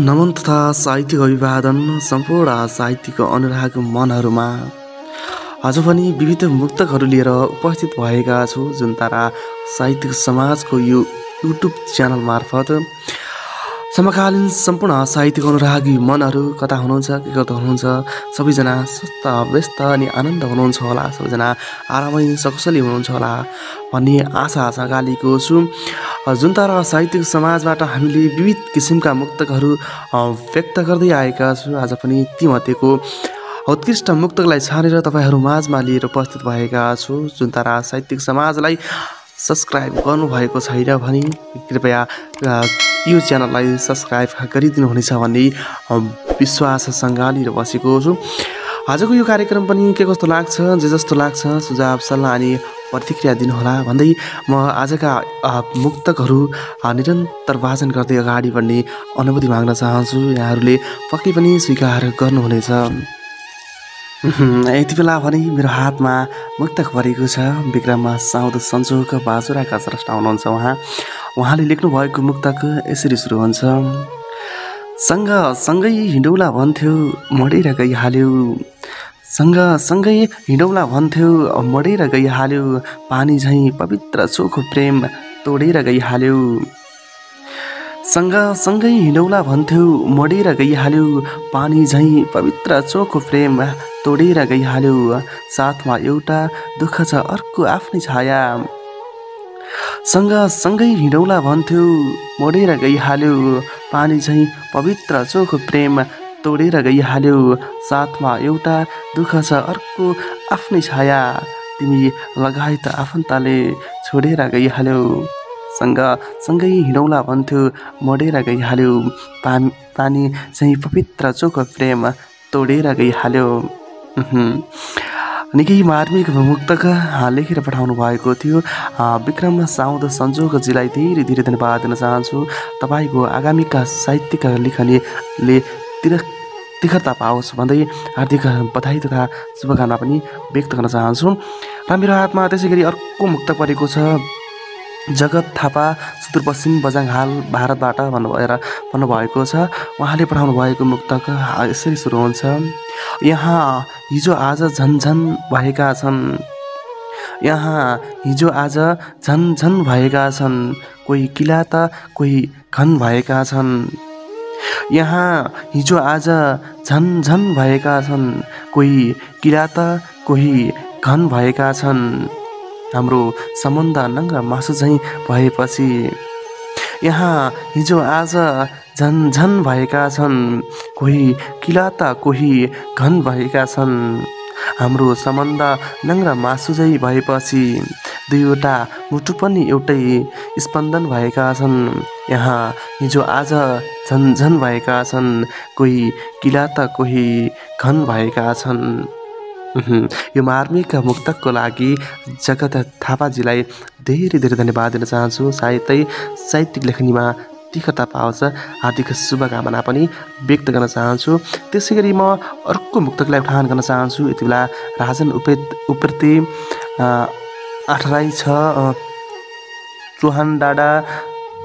नमन तथा साहित्यिक अभिवादन सम्पूर्ण साहित्यिक अनुराग मनहरूमा आज पनि विविध मुक्तकहरू लिएर उपस्थित भएका छु। जुन तारा साहित्यिक समाजको यो युट्युब च्यानल मार्फत समकालीन सम्पूर्ण साहित्यिक अनुरागी मनहरू कता हुनुहुन्छ, के गर्दै हुनुहुन्छ, सबैजना स्वस्थ व्यस्त अनि आनन्द हुनुहुन्छ होला, सबैजना आरामै सकुशली हुनुहुन्छ होला भन्ने आशा गालेको छु। जुन तारा साहित्यिक समाजबाट हामीले विविध किसिमका मुक्तकहरू व्यक्त गर्दै आएका छु। आज पनि तीमध्येको उत्कृष्ट मुक्तकलाई छानेर तपाईहरू माझमा लिएर उपस्थित भएका छु। जुन तारा साहित्यिक समाजलाई सब्सक्राइब गर्नुभएको छैन भने कृपया यो च्यानललाई सब्सक्राइब गरिदिनुहुनेछ भन्ने विश्वाससँग लिएर बसेको छु। आजको यो कार्यक्रम पनि के कस्तो लाग्छ, जे जस्तो लाग्छ सुझाव सल्लाह अनि प्रतिक्रिया दिनुहोला भन्दै म आजका मुक्तकहरू निरन्तर वाचन गर्दै अगाडि बढ्ने अनुभूति माग्न चाहन्छु। यहाँहरूले पक्कै पनि स्वीकार गर्नुहुनेछ। यति बेला भने मेरो हातमा मुक्तक परेको छ। विक्रम साउद सन्चोक बाजुराका स्रष्टा हुनुहुन्छ उहाँले लेख्नु भएको मुक्तक यसरी सुरु हुन्छ। सँगै हिँडौला भन्थ्यो मडेर गइहाल्यो, सँगै हिँडौला भन्थ्यो मडेर गइहाल्यो, पानी झैँ पवित्र चोखो प्रेम तोडेर गइहाल्यो। सँगै हिँडौला भन्थ्यो मडेर गइहाल्यो, पानी झैँ पवित्र चोखो प्रेम तोडेर गइहाल्यो, साथमा एउटा दुःख छ अर्को आफ्नै छाया। सँगै हिँडौला भन्थ्यो मोडेर गइहाल्यो, पानी झैँ पवित्र चोखो प्रेम तोडेर गइहाल्यो, साथमा एउटा दुःख छ अर्को आफ्नै छाया, तिमी लगायत आफन्तले छोडेर गइहाल्यो। सँगै हिँडौला भन्थ्यो मोडेर गइहाल्यो, पानी झैँ पवित्र चोखो प्रेम तोडेर गइहाल्यो। निकै मार्मिक मुक्तक लेखेर पठाउनु भएको थियो। विक्रम साउद सन्जोगजीलाई धेरै धेरै धन्यवाद दिन चाहन्छु। तपाईँको आगामीका साहित्यिक लेखनीले तीव्रता पाओस् भन्दै हार्दिक बधाई तथा शुभकामना पनि व्यक्त गर्न चाहन्छु। र मेरो हातमा त्यसै गरी अर्को मुक्तक परेको छ। जगत थापा सुदूरपश्चिम बझाङहाल भारतबाट भन्नुभएको छ। उहाँले पठाउनु भएको मुक्तक यसरी सुरु हुन्छ। यहाँ हिजो आज झन्झन भएका छन्, यहाँ हिजो आज झन्झन भएका छन्, कोही किला त कोही घन भएका छन्। यहाँ हिजो आज झन्झन भएका छन्, कोही किला त कोही घन भएका छन्, हाम्रो सम्बन्ध नङ्गा मासु झैँ भएपछि। यहाँ हिजो आज झन्झन भएका छन्, कोही किला त कोही घन भएका छन्, हाम्रो सम्बन्ध नङ्ग्रा मासु झैँ भएपछि, दुईवटा मुटु पनि एउटै स्पन्दन भएका छन्। यहाँ हिजो आज झन्झन भएका छन्, कोही किला त कोही घन भएका छन्। यो मार्मिक मुक्तकको लागि जगत थापाजीलाई धेरै धेरै धन्यवाद दिन चाहन्छु। साहित्यिक लेखनीमा तीव्रता पाउँछ, हार्दिक शुभकामना पनि व्यक्त गर्न चाहन्छु। त्यसै गरी म अर्को मुक्तकलाई उठान गर्न चाहन्छु। यति बेला राजन उप्रेती 8 राई 6 चौहान डाँडा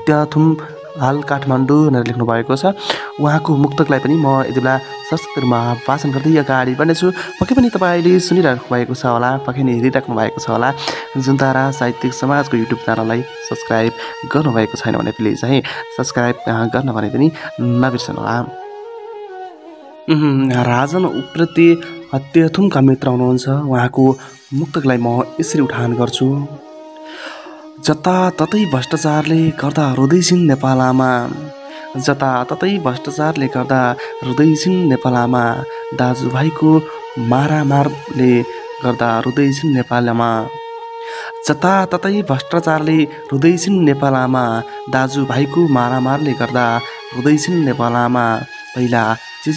त्याथुम हाल काठमाडौँ भनेर लेख्नु भएको छ। उहाँको मुक्तकलाई पनि म यति बेला संस्कृतमा वाचन गर्दै अगाडि बढ्नेछु। पक्कै पनि तपाईँले सुनिराख्नु भएको छ होला, पक्कै नै हेरिराख्नु भएको छ होला। जुन तारा साहित्यिक समाजको युट्युब च्यानललाई सब्सक्राइब गर्नुभएको छैन भने प्लिज चाहिँ सब्सक्राइब गर्न भने पनि नबिर्सनु होला। राजन उप्रेती तेथुमका मित्र हुनुहुन्छ। उहाँको मुक्तकलाई म यसरी उठान गर्छु। जताततै भ्रष्टाचारले गर्दा रुँदैछिन् नेपालमा, जताततै भ्रष्टाचारले गर्दा रुँदैछिन् नेपालमा, दाजुभाइको मारामारले गर्दा रुँदैछिन् नेपालमा। जताततै भ्रष्टाचारले रुँदैछिन् नेपालमा, दाजुभाइको मारामारले गर्दा रुँदैछिन् नेपालमा, पहिला जे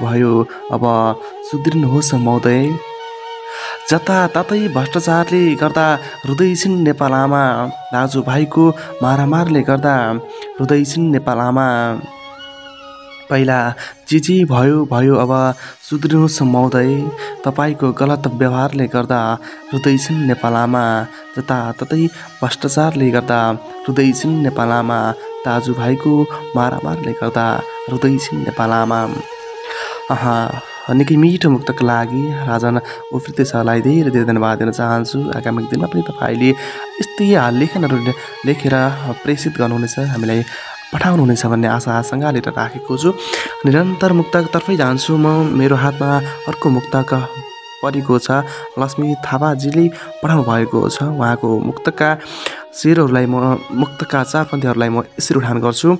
भयो अब सुध्रिनुहोस् महोदय। जताततै भ्रष्टाचारले गर्दा रुँदैछिन् नेपालमा, दाजुभाइको मारामारले गर्दा रुँदैछिन् नेपालमा, पहिला जे भयो अब सुध्रिनुहोस् महोदय। तपाईँको गलत व्यवहारले गर्दा रुँदैछिन् नेपालमा, जताततै भ्रष्टाचारले गर्दा रुँदैछिन् नेपालमा, दाजुभाइको मारामारले गर्दा रुँदैछिन् नेपालमा। निकै मिठो मुक्तका लागि राजन उफ्रिते सरलाई धेरै धेरै धन्यवाद दिन चाहन्छु। आगामी दिनमा पनि तपाईँले यस्तै लेखनहरू लेखेर प्रेषित गर्नुहुनेछ, हामीलाई पठाउनुहुनेछ भन्ने आशासँग लिएर राखेको छु। निरन्तर मुक्तकतर्फै जान्छु म। मेरो हातमा अर्को मुक्तक परेको छ, लक्ष्मी थापाजीले पठाउनु भएको छ। उहाँको मुक्तका शेरहरूलाई मुक्तका चार पन्थीहरूलाई म यसरी उठान गर्छु।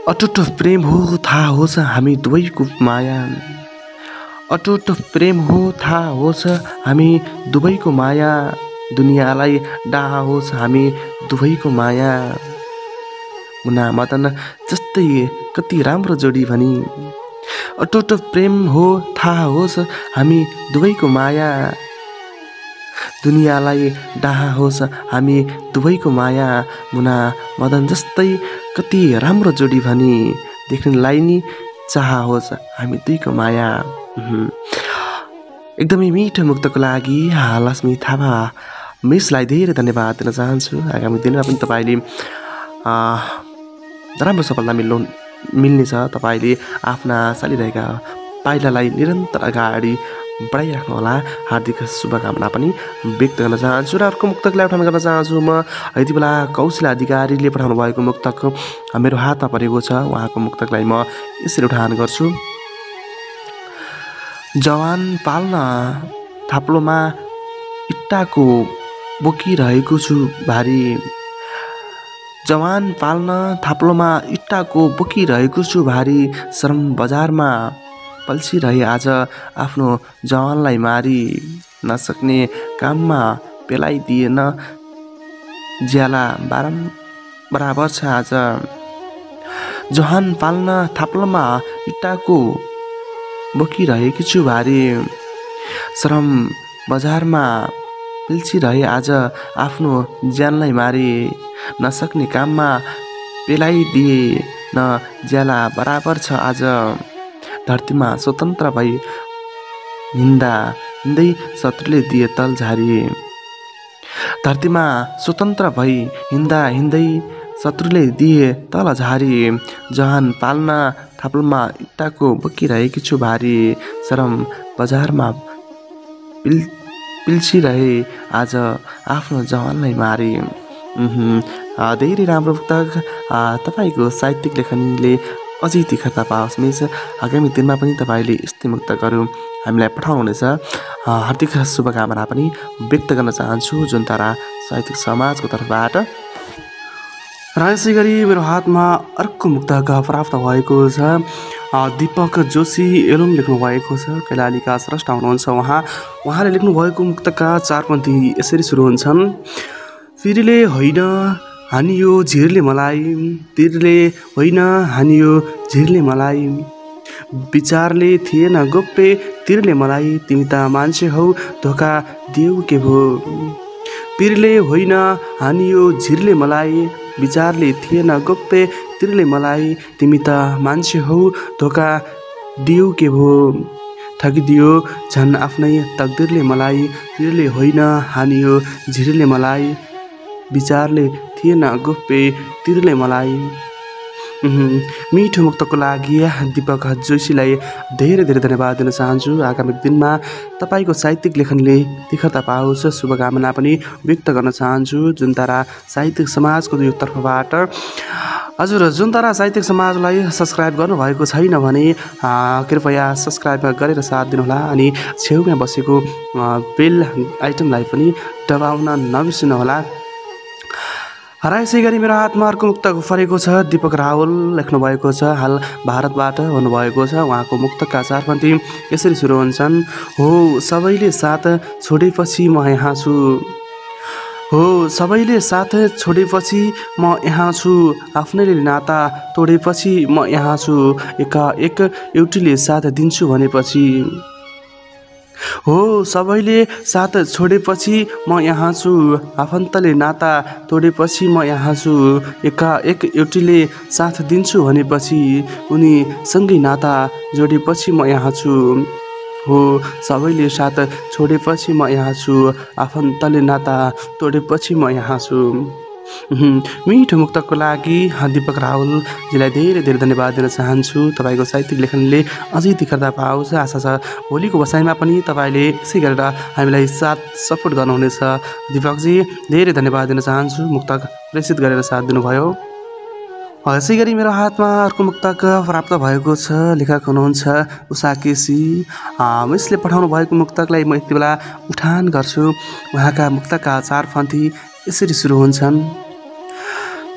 अटुट प्रेम हो थाहा होस् हामी दुवैको माया, अटुट प्रेम हो थाहा होस् हामी दुवैको माया, दुनियाँलाई डाहा होस् हामी दुवैको माया। मुना मदन जस्तै कति राम्रो जोडी भनी, अटुट प्रेम हो थाहा होस् हामी दुवैको माया, दुनियाँलाई डाहा होस् हामी दुवैको माया। मुना मदन जस्तै कति राम्रो जोडी भनी, देख्नेलाई नि चाह होस् हामी दुईको माया। एकदमै मिठो मुक्तको लागि लक्ष्मी थापा मिसलाई धेरै धन्यवाद दिन चाहन्छु। आगामी दिनमा पनि तपाईँले राम्रो सफलता मिल्नेछ। तपाईँले आफ्ना चलिरहेका पाइलालाई निरन्तर अगाडि बढाइराख्नुहोला, हार्दिक शुभकामना पनि व्यक्त गर्न चाहन्छु। र अर्को मुक्तकलाई उठान गर्न चाहन्छु म। यति बेला कौशल अधिकारीले पठाउनु भएको मुक्तक मेरो हातमा परेको छ। उहाँको मुक्तकलाई म यसरी उठान गर्छु। जवान पाल्न थाप्लोमा इट्टाको बोकिरहेको छु भारी, जवान पाल्न थाप्लोमा इट्टाको बोकिरहेको छु भारी, श्रम बजारमा पल्सिरहे आज आफ्नो जवानलाई मारी, नसक्ने काममा पेलाइदिएन ज्याला बराबर छ आज। जवान पाल्न थाप्लोमा इट्टाको बोकिरहेकी छु भारी, श्रम बजारमा पिल्सिरहे आज आफ्नो ज्यानलाई मारी, नसक्ने काममा पेलाइदिए न ज्याला बराबर छ आज। धरतीमा स्वतन्त्र भई हिँड्दै शत्रुले दिए तल झारी, धरतीमा स्वतन्त्र भई हिँड्दै शत्रुले दिए तल झारी, जहान पाल्न थाप्लोमा इट्टाको बोकिरहेकी छु भारी, श्रम बजारमा पिल्सिरहे आज आफ्नो जवानलाई मारी। धेरै राम्रो पुस्तक तपाईँको साहित्यिक लेखनले अझै तिखरता पाओस् मिस। आगामी दिनमा पनि तपाईँले यस्तै मुक्तकहरू हामीलाई पठाउनुहुनेछ, हार्दिक शुभकामना पनि व्यक्त गर्न चाहन्छु जुन तारा साहित्यिक समाजको तर्फबाट। र यसै गरी मेरो हातमा अर्को मुक्तक प्राप्त भएको छ। दीपक जोशी एलोम लेख्नु भएको छ, कैलालीका स्रष्टा हुनुहुन्छ उहाँले लेख्नु भएको मुक्तका चारपन्थी यसरी सुरु हुन्छन्। तिरले होइन हानियो झिरले मलाई, तिरले होइन हानियो झिरले मलाई, विचारले थिएन गोप्य तिरले मलाई, तिमी त मान्छे हौ धोका देऊ के भो। तिरले होइन हानियो झिरले मलाई, विचारले थिएन गोप्य तिरले मलाई, तिमी त मान्छे हौ धोका दियो के भो। ठगिदियो झन् आफ्नै तकदिरले मलाई, तिरले होइन हानियो झिरले मलाई, विचारले थिएन गोप्य तिरले मलाई। मिठो मुक्तको लागि दीपक जोशीलाई धेरै धेरै धन्यवाद दिन चाहन्छु। आगामी दिनमा तपाईँको साहित्यिक लेखनले तिखरता पाओस्, शुभकामना पनि व्यक्त गर्न चाहन्छु जुन तारा साहित्यिक समाजको यो तर्फबाट। हजुर, जुन तारा साहित्यिक समाजलाई सब्सक्राइब गर्नुभएको छैन भने कृपया सब्सक्राइब गरेर साथ दिनुहोला, अनि छेउमा बसेको बेल आइटमलाई पनि दबाउन नबिर्सिनुहोला। र यसै गरी मेरो हातमा अर्को मुक्तक परेको छ। दीपक रावल लेख्नु भएको छ, हाल भारतबाट हुनुभएको छ। उहाँको मुक्तका चारपन्थी यसरी सुरु हुन्छन्। हो सबैले साथ छोडेपछि म यहाँ छु, हो सबैले साथ छोडेपछि म यहाँ छु, आफ्नैले नाता तोडेपछि म यहाँ छु, एकाएक एउटीले साथ दिन्छु भनेपछि। हो सबैले साथ छोडेपछि म यहाँ छु, आफन्तले नाता तोडेपछि म यहाँ छु, एकाएक एउटीले साथ दिन्छु भनेपछि, उनी सँगै नाता जोडेपछि म यहाँ छु। हो सबैले साथ छोडेपछि म यहाँ छु, आफन्तले नाता तोडेपछि म यहाँ छु। मिठो मुक्तकको लागि दीपक राहुलजीलाई धेरै धेरै धन्यवाद दिन चाहन्छु। तपाईँको साहित्यिक लेखनले अझै तीव्रता पाओस्, आशा छ भोलिको बसाइमा पनि तपाईँले यसै गरेर हामीलाई साथ सपोर्ट गर्नुहुनेछ। दीपकजी धेरै धन्यवाद दिन चाहन्छु, मुक्तक प्रेषित गरेर साथ दिनुभयो। यसै गरी मेरो हातमा अर्को मुक्तक प्राप्त भएको छ। लेखक हुनुहुन्छ उषा केसी। मिसले पठाउनु भएको मुक्तकलाई म यति बेला उठान गर्छु। उहाँका मुक्तकका 4 फन्थी यसरी सुरु हुन्छन्।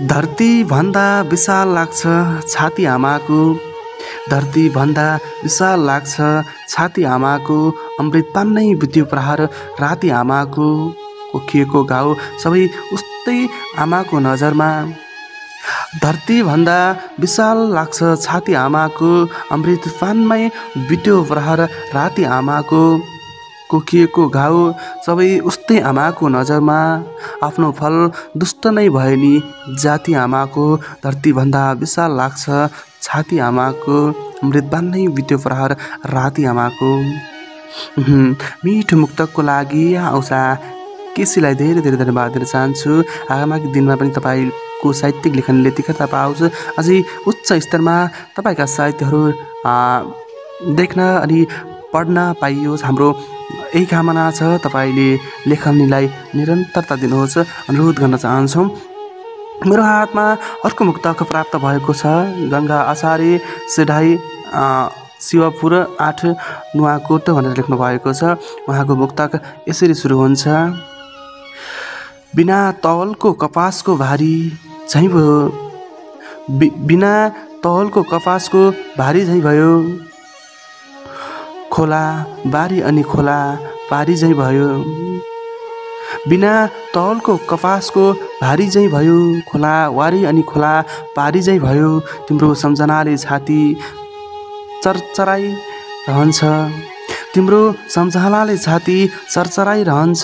धरती भन्दा विशाल लाग्छ छाती आमाको, धरती भन्दा विशाल लाग्छ छाती आमाको, अमृतपान नै बित्यो प्रहार राति आमाको, कोखिएको घाउ सबै उस्तै आमाको नजरमा। धरती भन्दा विशाल लाग्छ छाती आमाको, अमृतपानमै बित्यो प्रहार राति आमाको, कोखिएको घाउ सबै उस्तै आमाको नजरमा। आफ्नो फल दुष्ट नै भयो नि जाति आमाको, धरती भन्दा विशाल लाग्छ छाती आमाको, अमृतपान नै बित्यो प्रहार राति आमाको। मिठो मुक्तकको लागि उषा केसीलाई धेरै धेरै धन्यवाद दिन चाहन्छु। आगामी दिनमा पनि तपाईँको साहित्यिक लेखनले तीव्रता पाओस्, अझै उच्च स्तरमा तपाईँका साहित्यहरू देख्न अनि पढ्न पाइयोस्, हाम्रो यही कामना छ। तपाईँले लेखनीलाई निरन्तरता दिनुहोस् अनुरोध गर्न चाहन्छौँ। मेरो हातमा अर्को मुक्तक प्राप्त भएको छ। गङ्गा आचार्य सेढाई शिवपुर 8 नुवाकोट भनेर लेख्नु भएको छ। उहाँको मुक्तक यसरी सुरु हुन्छ। बिना तवलको कपासको भारी झैँ भयो, बिना तवलको कपासको भारी झैँ भयो, खोला बारी अनि खोला पारी झैँ भयो, बिना तवलको कपासको भारी झैँ भयो, खोला वारी अनि खोला पारी झैँ भयो, तिम्रो सम्झनाले छाती चरचराइ रहन्छ, तिम्रो सम्झनाले छाती चरचराइ रहन्छ,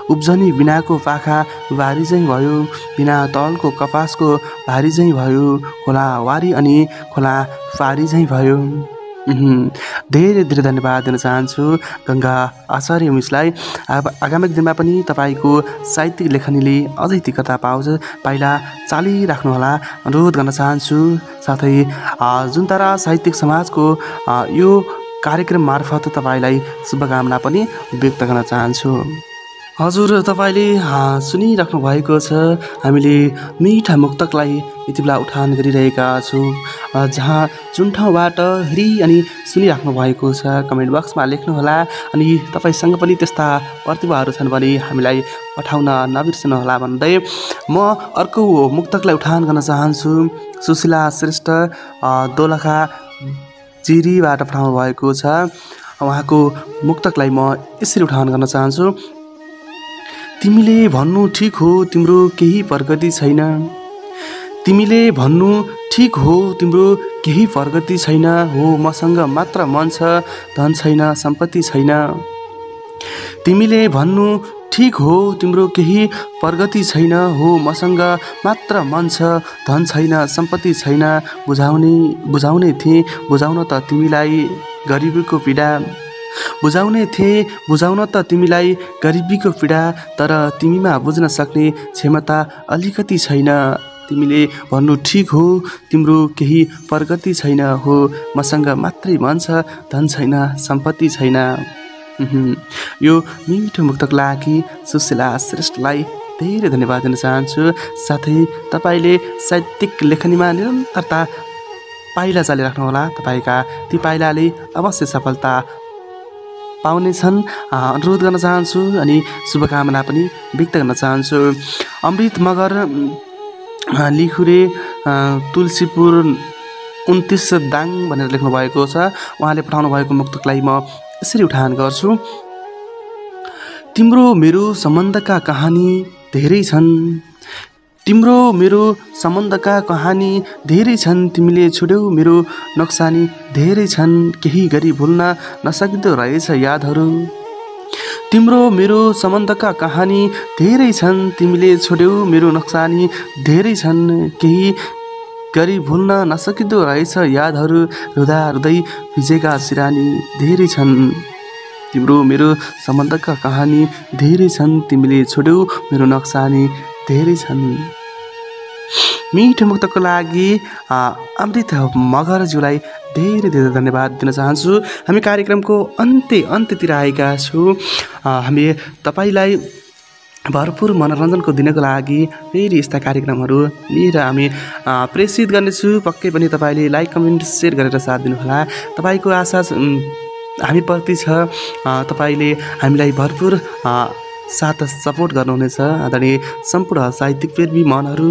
उब्जनी बिनाको पाखा भारी झैँ भयो, बिना तवलको कपासको भारी झैँ भयो, खोला वारी अनि खोला पारी झैँ भयो। धेरै धेरै धन्यवाद दिन चाहन्छु गङ्गा आचार्य मिसलाई। आगामी दिनमा पनि तपाईँको साहित्यिक लेखनीले अझै तीव्रता पाओस्, पाइला चालिराख्नुहोला अनुरोध गर्न चाहन्छु। साथै जुनतारा साहित्यिक समाजको यो कार्यक्रम मार्फत तपाईँलाई शुभकामना पनि व्यक्त गर्न चाहन्छु। हजुर, तपाईँले सुनिराख्नु भएको छ। हामीले मिठा मुक्तकलाई यति बेला उठान गरिरहेका छौँ। जहाँ जुन ठाउँबाट हेरी अनि सुनिराख्नु भएको छ कमेन्ट बक्समा लेख्नुहोला। अनि तपाईँसँग पनि त्यस्ता प्रतिभाहरू छन् भने हामीलाई पठाउन नबिर्सनुहोला भन्दै म अर्को मुक्तकलाई उठान गर्न चाहन्छु। सुशीला श्रेष्ठ दोलखा जिरीबाट पठाउनु भएको छ। उहाँको मुक्तकलाई म यसरी उठान गर्न चाहन्छु। तिमीले भन्नु ठिक हो तिम्रो केही प्रगति छैन, तिमीले भन्नु ठिक हो तिम्रो केही प्रगति छैन, हो मसँग मात्र मन छ धन छैन सम्पत्ति छैन, तिमीले भन्नु ठिक हो तिम्रो केही प्रगति छैन, हो मसँग मात्र मन छ धन छैन सम्पत्ति छैन, बुझाउने थिएँ बुझाउन त तिमीलाई गरिबीको पीडा, बुझाउने थिएँ बुझाउन त तिमीलाई गरिबीको पीडा, तर तिमीमा बुझ्न सक्ने क्षमता अलिकति छैन, तिमीले भन्नु ठिक हो तिम्रो केही प्रगति छैन, हो मसँग मात्रै मन छ धन छैन सम्पत्ति छैन। यो मिठो मुक्तको लागि सुशीला श्रेष्ठलाई धेरै धन्यवाद दिन चाहन्छु। साथै तपाईँले साहित्यिक लेखनीमा निरन्तरता पाइला चालिराख्नुहोला। तपाईँका ती पाइलाले अवश्य सफलता पाउनेछन् अनुरोध गर्न चाहन्छु अनि शुभकामना पनि व्यक्त गर्न चाहन्छु। अमृत मगर लिखुरे तुलसीपुर 29 दाङ भनेर लेख्नु भएको छ। उहाँले पठाउनु भएको मुक्तकलाई म यसरी उठान गर्छु। तिम्रो मेरो सम्बन्धका कहानी धेरै छन्, तिम्रो मेरो सम्बन्धका कहानी धेरै छन्, तिमीले छोड्यौ मेरो नक्सानी धेरै छन्, केही गरी भुल्न नसकिदो रहेछ यादहरू, तिम्रो मेरो सम्बन्धका कहानी धेरै छन्, तिमीले छोड्यौ मेरो नक्सानी धेरै छन्, केही गरी भुल्न नसकिँदो रहेछ यादहरू रुँदा रुँदै भिजेका सिरानी धेरै छन् तिम्रो मेरो सम्बन्धका कहानी धेरै छन् तिमीले छोड्यौ मेरो नक्सानी धेरै छन्। मिठो मुक्तको लागि अमृत मगरज्यूलाई धेरै धेरै धन्यवाद दिन चाहन्छु। हामी कार्यक्रमको अन्त्यतिर आएका छौँ। हामी तपाईँलाई भरपुर मनोरञ्जनको दिनको लागि फेरि यस्ता कार्यक्रमहरू लिएर हामी प्रेषित गर्नेछु। पक्कै पनि तपाईँले लाइक कमेन्ट सेयर गरेर साथ दिनुहोला। तपाईँको आशा हामीप्रति छ, तपाईँले हामीलाई भरपुर साथ सपोर्ट गर्नुहुनेछ। आदरणीय सम्पूर्ण साहित्यिक प्रेमी मनहरू,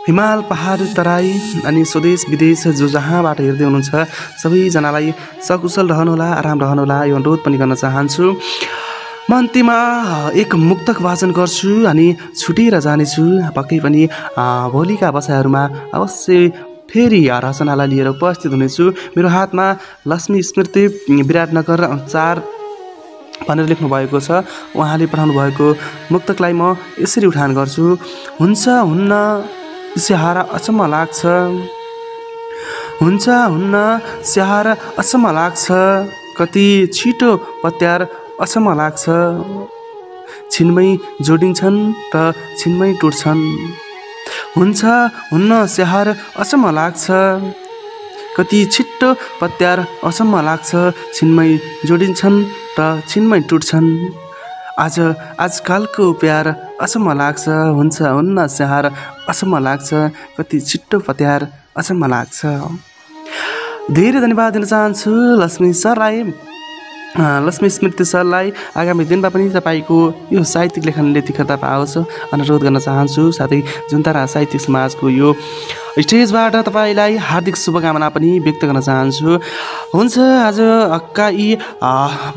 हिमाल पहाड तराई अनि स्वदेश विदेश जो जहाँबाट हेर्दै हुनुहुन्छ सबैजनालाई सकुशल रहनुहोला, आराम रहनुहोला यो अनुरोध पनि गर्न चाहन्छु। म अन्त्यमा एक मुक्तक वाचन गर्छु अनि छुटेर जानेछु। पक्कै पनि भोलिका बसाइहरूमा अवश्य फेरि रचनालाई लिएर उपस्थित हुनेछु। मेरो हातमा लक्ष्मी स्मृति विराटनगर 4 भनेर लेख्नु भएको छ। उहाँले पठाउनु भएको मुक्तकलाई म यसरी उठान गर्छु। हुन्छ हुन्न स्याहार अचम्म लाग्छ, हुन्छ हुन्न स्याहार अचम्म लाग्छ, कति छिटो पत्यार अचम्म लाग्छ, छिनमै जोडिन्छन् त छिनमै टुट्छन्। हुन्छ हुन्न स्याहार अचम्म लाग्छ, कति छिटो पत्यार अचम्म लाग्छ, छिनमै जोडिन्छन् त छिनमै टुट्छन्। आजकलको प्यार अचम्म लाग्छ, हुन्छ हुन्न स्याहार अचम्म लाग्छ, कति छिट्टो पत्यार अचम्म लाग्छ। धेरै धन्यवाद दिन चाहन्छु लक्ष्मी स्मृति सरलाई। आगामी दिनमा पनि तपाईँको यो साहित्यिक लेखनले तीव्रता पाओस् अनुरोध गर्न चाहन्छु। साथै जुनतारा साहित्य समाजको यो स्टेजबाट तपाईँलाई हार्दिक शुभकामना पनि व्यक्त गर्न चाहन्छु। हुन्छ, आजका यी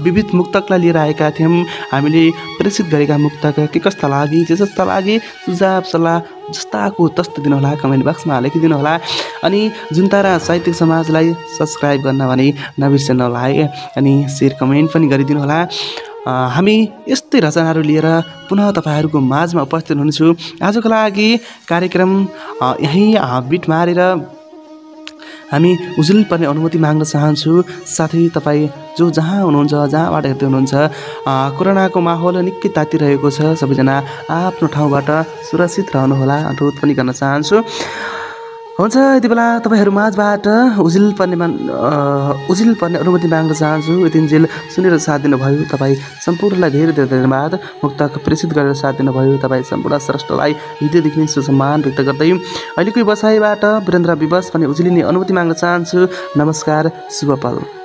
विविध मुक्तकलाई लिएर आएका थियौँ। हामीले प्रेषित गरेका मुक्तक के कस्ता लागि, जे जस्ता लागि सुझाव सल्लाह जस्ताको तस्तो दिनुहोला, कमेन्ट बक्समा लेखिदिनुहोला। अनि जुनतारा साहित्यिक समाजलाई सब्सक्राइब गर्न भने नबिर्सनुहोला है, अनि सेयर कमेन्ट पनि गरिदिनुहोला। हामी यस्तै रचनाहरू लिएर पुनः तपाईँहरूको माझमा उपस्थित हुनेछु। आजको लागि कार्यक्रम यहीँ बिट मारेर हामी उजुल पर्ने अनुमति माग्न चाहन्छु। साथै तपाईँ जो जहाँ हुनुहुन्छ, जहाँबाट हेर्दै हुनुहुन्छ, कोरोनाको माहौल निकै तातिरहेको छ। सबैजना आफ्नो ठाउँबाट सुरक्षित रहनुहोला अनुरोध पनि गर्न चाहन्छु। हुन्छ, यति बेला तपाईँहरू माझबाट उजिल पर्ने अनुमति माग्न चाहन्छु। यतिन्जेल सुनेर साथ दिनुभयो तपाईँ सम्पूर्णलाई धेरै धेरै धन्यवाद। मुक्तक प्रेषित गरेर साथ दिनुभयो तपाईँ सम्पूर्ण श्रेष्ठलाई हृदयदेखि नै सुसम्मान व्यक्त गर्दै अहिलेको बसाइबाट वीरेन्द्र विवश पनि उजिलिने अनुमति माग्न चाहन्छु। नमस्कार, शुभ पल।